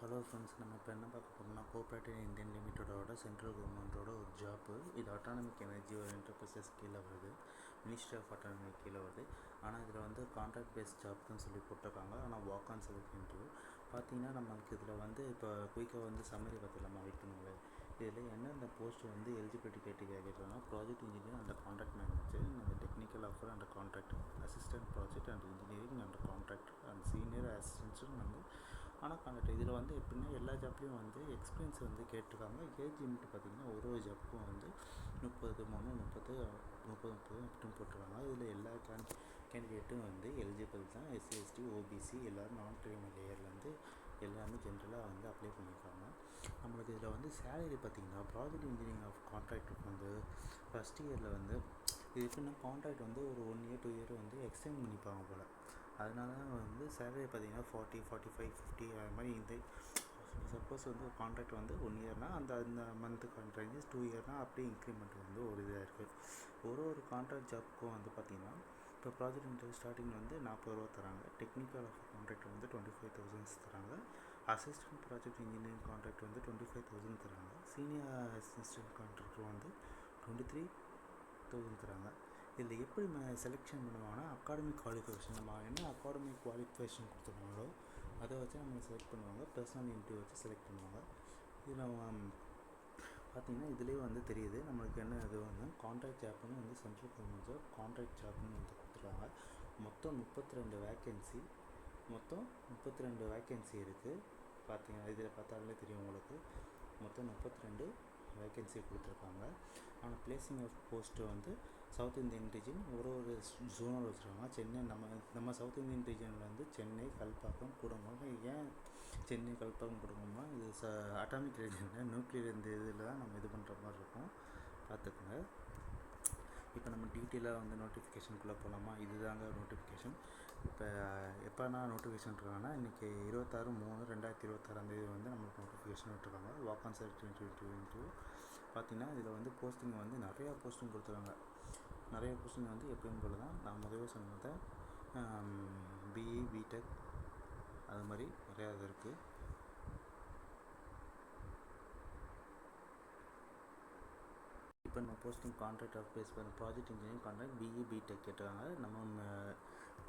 Hello friends, நம்ம இப்போ என்ன பார்க்க போகிறோம்னா கோஆப்ரேட்டிவ் இந்தியன் லிமிட்டடோட சென்ட்ரல் கவர்மெண்ட்டோட ஒரு ஜாப்பு. இது அட்டானமிக் எனர்ஜி ஒரு என்டர்பிரைசஸ் கீழே வருது, மினிஸ்ட்ரி ஆஃப் அட்டானமிக் கீழே வருது. ஆனால் இதில் வந்து கான்ட்ராக்ட் பேஸ்ட் ஜாப்னு சொல்லி போட்டிருக்காங்க. ஆனால் வாக் ஆன் செலக்ட் இன்டர்வியூ பார்த்தீங்கன்னா நம்மளுக்கு இதில் வந்து இப்போ குயிக்காக வந்து சம்மரி பார்த்துலாமா வெயிட் பண்ணுங்க. இதில் என்னென்ன போஸ்ட் வந்து எலிஜிபிலிட்டி கேட்டகரி கேட்குறாங்கன்னா project engineer and contract manager, அந்த technical offer and contract assistant project and engineering and contract and senior assistant வந்து. ஆனால் கான்ட்ராக்ட் இதில் வந்து எப்படின்னா எல்லா ஜாப்லேயும் வந்து எக்ஸ்பீரியன்ஸ் வந்து கேட்டிருக்காங்க. ஏஜ் லிமிட் பார்த்திங்கன்னா ஒரு ஜாப்புக்கும் வந்து 30 அப்படின்னு போட்டிருக்காங்க. இதில் எல்லா கேண்டிடேட்டும் வந்து எலிஜிபிள் தான். எஸ்சி எஸ்டி ஓபிசி எல்லோரும் நான் கிரிமினல் லேயர்லேருந்து எல்லாமே ஜென்ரலாக வந்து அப்ளை பண்ணியிருக்காங்க. நம்மளுக்கு இதில் வந்து சேலரி பார்த்திங்கன்னா ப்ராஜெக்ட் இன்ஜினியரிங் ஆஃப் கான்ட்ராக்டுக்கு வந்து ஃபஸ்ட் இயரில் வந்து இது எப்படின்னா கான்ட்ராக்ட் வந்து ஒரு 1 இயர் 2 இயர் வந்து எக்ஸ்டெண்ட் பண்ணிப்பாங்க போல். அதனால தான் வந்து சேலரி பார்த்திங்கன்னா 40, 45, 50 அது மாதிரி. இந்த சப்போஸ் வந்து கான்ட்ராக்ட் வந்து 1 இயர்னால் அந்த மந்த்து கான்ட்ராக்ட் 2 இயர்னால் அப்படியே இன்க்ரிமெண்ட் வந்து ஒரு இதாக இருக்குது. ஒரு கான்ட்ராக்ட் ஜாப்புக்கும் வந்து பார்த்திங்கன்னா இப்போ ப்ராஜெக்ட் இன்டர்வியூ ஸ்டார்டிங் வந்து 40 ரூபா தராங்க. டெக்னிக்கல் ஆஃப் கான்ட்ராக்ட் வந்து 25,000 தராங்க. அசிஸ்டன்ட் ப்ராஜெக்ட் இன்ஜினியரிங் கான்ட்ராக்ட் வந்து 25,000 தராங்க. சீனியர் அசிஸ்டன்ட் கான்ட்ராக்டர் வந்து 23,000 தராங்க. இதில் எப்படி செலெக்ஷன் பண்ணுவாங்கன்னா அகாடமிக் குவாலிஃபிகேஷன், நம்ம என்ன அகாடமிக் குவாலிஃபிகேஷன் கொடுத்துருக்காங்களோ அதை வச்சு நம்ம செலக்ட் பண்ணுவாங்க. பர்சனல் இன்டர்வியூ வச்சு செலக்ட் பண்ணுவாங்க. இதில் பார்த்திங்கன்னா இதுலேயே வந்து தெரியுது நம்மளுக்கு என்ன இது வந்து கான்ட்ராக்ட் ஜாப்னு வந்து சென்ட்ரல் கவர்மெண்ட் ஜாப் கான்ட்ராக்ட் ஜாப்னு வந்து கொடுத்துருக்காங்க. மொத்தம் 32 வேக்கன்சி இருக்குது. பார்த்தீங்கன்னா இதில் பார்த்தாலே தெரியும் உங்களுக்கு. மொத்தம் 32 வேக்கன்சி கொடுத்துருக்காங்க. ஆனால் பிளேசிங் ஆஃப் போஸ்ட்டு வந்து சவுத் இந்தியன் ரீஜன் ஒரு ஜோனல் வச்சுருக்காங்க. சென்னை நம்ம சவுத் இந்தியன் ரீஜனில் வந்து சென்னை, கல்பாக்கம், கூடங்குளம். ஏன் சென்னை, கல்பாக்கம், கூடங்குளம்னா இது அட்டாமிக் ரீஜனில் நியூக்ளியர் இந்த இதில் தான் நம்ம இது பண்ணுற மாதிரி இருக்கும், பார்த்துக்குங்க. இப்போ நம்ம டீட்டெயிலாக வந்து நோட்டிஃபிகேஷனுக்குள்ளே போகலாமா? இதுதாங்க நோட்டிஃபிகேஷன். இப்போ எப்போனா நோட்டிஃபிகேஷன் இருக்காங்கன்னா இன்றைக்கி 26/3/2026 வந்து நம்மளுக்கு நோட்டிஃபிகேஷன் விட்டுருக்காங்க. வாக் ஆன் செலக்ட் இன்டர்வியூ பார்த்திங்கன்னா இதில் வந்து போஸ்டிங் வந்து நிறையா போஸ்டிங் கொடுத்துருக்காங்க. நிறைய போஸ்டிங் வந்து எப்பயும் போல தான் நான் முதவே சொன்னதை பிஇ, பிடெக் அது மாதிரி நிறையா இது இருக்குது. இப்போ நம்ம போஸ்டிங் கான்ட்ராக்ட் ஆஃப் பேஸ் பண்ண project engineering contract BE, BTech கேட்டிருக்காங்க. நம்ம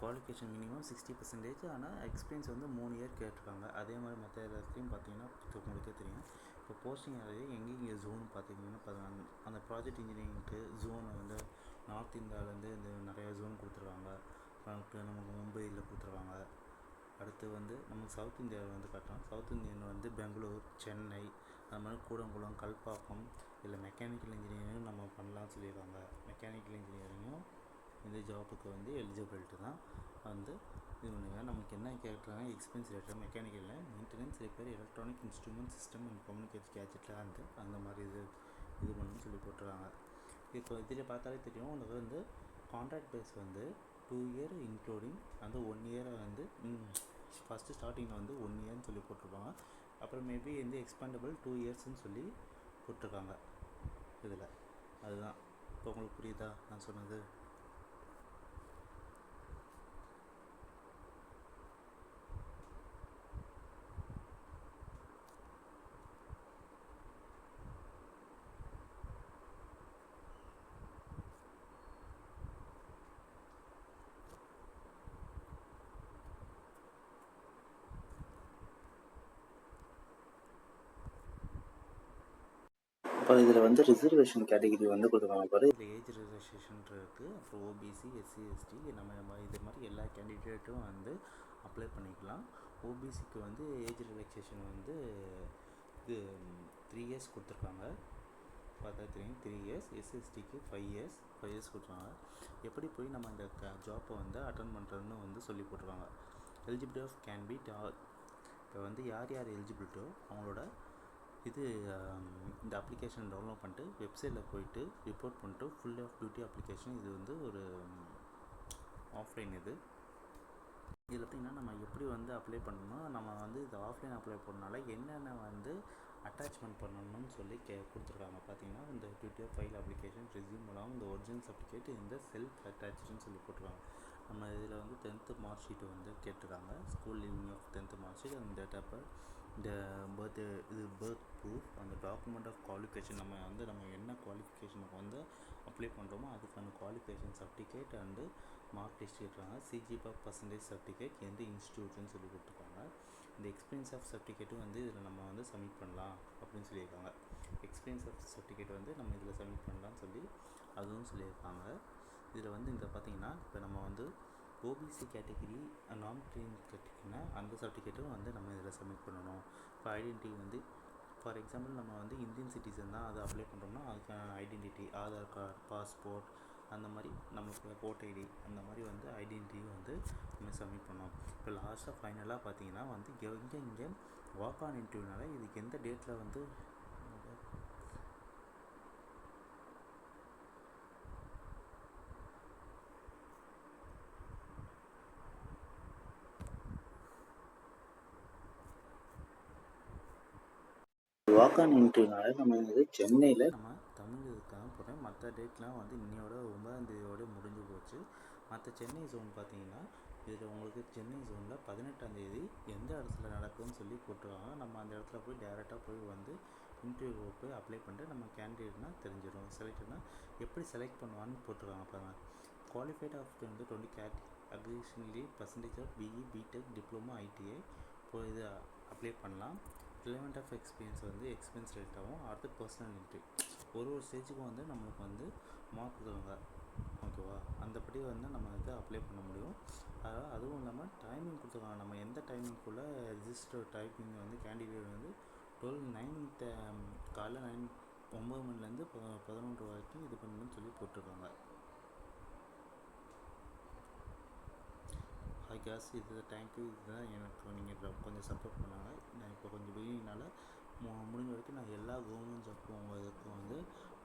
குவாலிஃபிகேஷன் மினிமம் 60%. ஆனால் எக்ஸ்பீரியன்ஸ் வந்து 3 இயர் கேட்டிருக்காங்க. அதே மாதிரி மற்ற எல்லாத்தையும் பார்த்தீங்கன்னா உங்களுக்கே தெரியும். இப்போ போஸ்டிங் அதாவது எங்கெங்கே ஜோன் பார்த்தீங்கன்னா அந்த ப்ராஜெக்ட் இன்ஜினியரிங்க்கு ஜோனை வந்து நார்த் இந்தியாவிலேருந்து இந்த நிறையா ஜோன் கொடுத்துருக்காங்க. நமக்கு மும்பையில் கொடுத்துருக்காங்க. அடுத்து வந்து நமக்கு சவுத் இந்தியாவில் வந்து காட்டுறோம். சவுத் இந்தியன் வந்து பெங்களூர், சென்னை, அது மாதிரி கூடங்குளம், கல்பாக்கம். இதில் மெக்கானிக்கல் இன்ஜினியரிங் நம்ம பண்ணலாம்னு சொல்லியிருக்காங்க. மெக்கானிக்கல் இன்ஜினியரிங்கும் இந்த ஜாப்புக்கு வந்து எலிஜிபிலிட்டி தான் வந்து இது பண்ணுங்க. நமக்கு என்ன கேட்குறாங்க எக்ஸ்பீரியன்ஸ் ரிலேட்டட் மெக்கானிக்கலில் maintenance, repair, electronic instrument system and communication கேஜெட்டில் அந்த மாதிரி இது பண்ணணும்னு சொல்லி போட்டுருக்காங்க. இப்போ இதில் பார்த்தாலே தெரியும் உங்களுக்கு வந்து கான்ட்ராக்ட் பேஸ் வந்து 2 இயர் இன்க்ளூடிங் அந்த 1 இயரை வந்து ஃபஸ்ட்டு ஸ்டார்டிங்கில் வந்து 1 இயர்னு சொல்லி போட்டிருப்பாங்க. அப்புறம் மேபி வந்து எக்ஸ்பேண்டபிள் 2 இயர்ஸ்ன்னு சொல்லி போட்டிருக்காங்க இதில். அதுதான் இப்போ உங்களுக்கு புரியுதா நான் சொன்னது? இப்போ இதில் வந்து ரிசர்வேஷன் கேட்டகிரி வந்து கொடுத்துருக்காங்க பாரு. இதில் ஏஜ் ரிசர்வேஷன் இருக்குது. அப்புறம் ஓபிசி, எஸ்சி, எஸ்டி நம்ம இது மாதிரி எல்லா கேண்டிடேட்டும் வந்து அப்ளை பண்ணிக்கலாம். ஓபிசிக்கு வந்து ஏஜ் ரிலாக்ஸேஷன் வந்து இது 3 இயர்ஸ் கொடுத்துருக்காங்க. பார்த்தா தெரியும் 3 இயர்ஸ். எஸ்சிஎஸ்டிக்கு 5 இயர்ஸ் கொடுத்துருக்காங்க. எப்படி போய் நம்ம இந்த ஜாப்பை வந்து அட்டன் பண்ணுறதுன்னு வந்து சொல்லி போட்டுருக்காங்க. எலிஜிபிலிட்டி ஆஃப் கேன் பி இப்போ வந்து யார் எலிஜிபிலிட்டோ அவங்களோட இது இந்த அப்ளிகேஷன் டவுன்லோட் பண்ணிட்டு வெப்சைட்டில் போயிட்டு ரிப்போர்ட் பண்ணிட்டு ஃபுல் ஆஃப் டியூட்டி அப்ளிகேஷன். இது வந்து ஒரு ஆஃப்லைன் இது. இதில் பார்த்திங்கன்னா நம்ம எப்படி வந்து அப்ளை பண்ணணும், நம்ம வந்து இது ஆஃப்லைன் அப்ளை பண்ணனால என்னென்ன வந்து அட்டாச்மெண்ட் பண்ணணும்னு சொல்லி கொடுத்துருக்காங்க. பார்த்திங்கன்னா இந்த ட்விட்டர் ஃபைல் அப்ளிகேஷன் ரெஸ்யூம் மூலம் இந்த ஒரிஜினல் சர்டிஃபிகேட் இந்த செல்ஃப் அட்டாச்சுன்னு சொல்லி போட்டுருக்காங்க. நம்ம இதில் வந்து 10th மார்க் ஷீட் வந்து கேட்டிருக்காங்க. School leaving of 10th mark sheet and date of birth, இந்த பர்த் ப்ரூஃப், அந்த டாக்குமெண்ட் ஆஃப் குவாலிஃபிகேஷன், நம்ம என்ன குவாலிஃபிகேஷனுக்கு வந்து அப்ளை பண்ணுறோமோ அதுக்கான qualification certificate and mark test கேட்குறாங்க. சிஜிபா பர்சன்டேஜ் சர்டிஃபிகேட் எந்த இன்ஸ்டியூட்னு சொல்லி கொடுத்துருக்காங்க. இந்த எக்ஸ்பீரியன்ஸ் ஆஃப் சர்டிஃபிகேட்டும் வந்து இதில் நம்ம வந்து சப்மிட் பண்ணலாம் அப்படின்னு சொல்லியிருக்காங்க. எக்ஸ்பீரியன்ஸ் ஆஃப் சர்டிஃபிகேட் வந்து நம்ம இதில் சப்மிட் பண்ணலாம்னு சொல்லி அதுவும் சொல்லியிருக்காங்க. இதில் வந்து இந்த பார்த்திங்கன்னா இப்போ நம்ம வந்து ஓபிசி கேட்டகிரி நான் ட்ரெயின் கேட்டகிரினா அந்த சர்டிஃபிகேட்டும் வந்து நம்ம இதில் சப்மிட் பண்ணணும். இப்போ ஐடென்டிட்டி வந்து ஃபார் எக்ஸாம்பிள் நம்ம வந்து இந்தியன் சிட்டிசன் தான் அதை அப்ளை பண்ணுறோம்னா அதுக்கான ஐடென்டிட்டி, ஆதார் கார்டு, பாஸ்போர்ட், அந்த மாதிரி நம்மளுக்கு ஓட் ஐடி, அந்த மாதிரி வந்து ஐடென்டிட்டியும் வந்து நம்ம சப்மிட் பண்ணோம். இப்போ லாஸ்ட்டாக ஃபைனலாக பார்த்தீங்கன்னா வந்து இங்கே வாக் ஆன் இன்டர்வியூனால இதுக்கு எந்த டேட்டில் வந்து வாக் ஆன் இன்டர்வியூனால நம்ம வந்து சென்னையில் நம்ம தமிழ் இதுக்காக போகிறேன். மற்ற டேட்லாம் வந்து இன்னையோட 9ஆம் முடிஞ்சு போச்சு. மற்ற சென்னை ஜோன் பார்த்தீங்கன்னா இதில் உங்களுக்கு சென்னை ஜோனில் 18ஆம் எந்த இடத்துல நடக்குதுன்னு சொல்லி போட்டுருவாங்க. நம்ம அந்த இடத்துல போய் டேரெக்டாக போய் வந்து இன்டர்வியூ போய் அப்ளை பண்ணிட்டு நம்ம கேண்டிடேட்னா தெரிஞ்சிடும். செலக்ட்னா எப்படி செலக்ட் பண்ணுவான்னு போட்டுருக்காங்க பாருங்கள். குவாலிஃபைட் ஆஃப் வந்து 20 கேட் அக்ரிஷன்லி percentage of BE, BTech, diploma, ITI இப்போ இது அப்ளை பண்ணலாம். ரிலவெண்ட் ஆஃப் எக்ஸ்பீரியன்ஸ் வந்து எக்ஸ்பீரியன்ஸ் ரேட்டாகவும் அடுத்து பர்சனல் இன்ட்ரி ஒரு ஸ்டேஜுக்கும் வந்து நம்மளுக்கு வந்து மார்க் கொடுக்குறாங்க. ஓகேவா, அந்தபடி வந்து நம்ம இதை அப்ளை பண்ண முடியும். அதுவும் இல்லாமல் டைமிங் கொடுத்துருக்காங்க. நம்ம எந்த டைமிங்குள்ளே ரிஜிஸ்டர் டைமிங் வந்து கேண்டிடேட் வந்து 12 காலைல 9 மணிலேருந்து 11 வரைக்கும் இது பண்ணணும்னு சொல்லி போட்டிருக்காங்க. ஹாய் கேஸ், இது தேங்க்யூ. இதுதான் எனக்கு நீங்கள் கொஞ்சம் சப்போர்ட் பண்ணாங்க. நான் இப்போ கொஞ்சம் பிகினிங்னால முடிஞ்ச வரைக்கும் நான் எல்லா கவர்மெண்ட் ஜாப்பும் உங்களுக்கு வந்து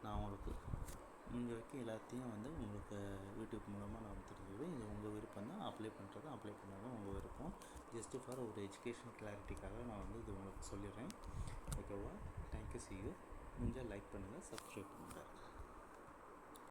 நான் உங்களுக்கு முடிஞ்ச வரைக்கும் எல்லாத்தையும் வந்து உங்களுக்கு யூடியூப் மூலமாக நான் தெரிஞ்சுக்கிறேன். இது உங்கள் விருப்பம் தான். அப்ளை பண்ணுறது அப்ளை பண்ணாலும் உங்கள் விருப்பம். ஜஸ்ட்டு ஃபார் ஒரு எஜுகேஷன் கிளாரிட்டிக்காக நான் வந்து இது உங்களுக்கு சொல்லிடுறேன். ஓகேவா, தேங்க்யூ. C you. முடிஞ்சால் லைக் பண்ணுங்கள், சப்ஸ்கிரைப் பண்ணுங்கள்.